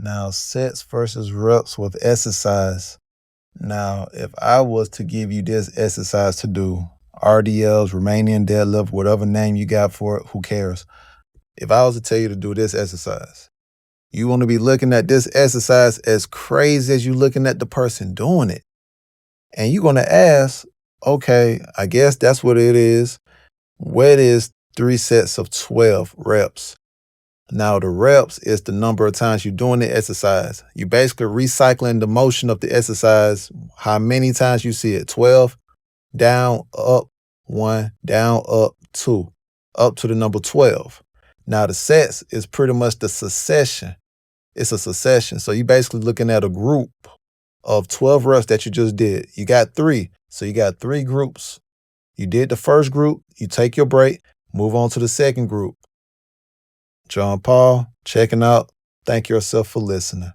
Now, sets versus reps with exercise. Now, if I was to give you this exercise to do, RDLs, Romanian deadlift, whatever name you got for it, who cares? If I was to tell you to do this exercise, you want to be looking at this exercise as crazy as you looking at the person doing it. And you're going to ask, okay, I guess that's what it is. What is 3 sets of 12 reps? Now, the reps is the number of times you're doing the exercise. You basically recycling the motion of the exercise, how many times you see it. 12, down, up, 1, down, up, 2, up to the number 12. Now, the sets is pretty much the succession. It's a succession. So you're basically looking at a group of 12 reps that you just did. You got 3. So you got 3 groups. You did the first group, you take your break, move on to the second group. John Paul, checking out. Thank yourself for listening.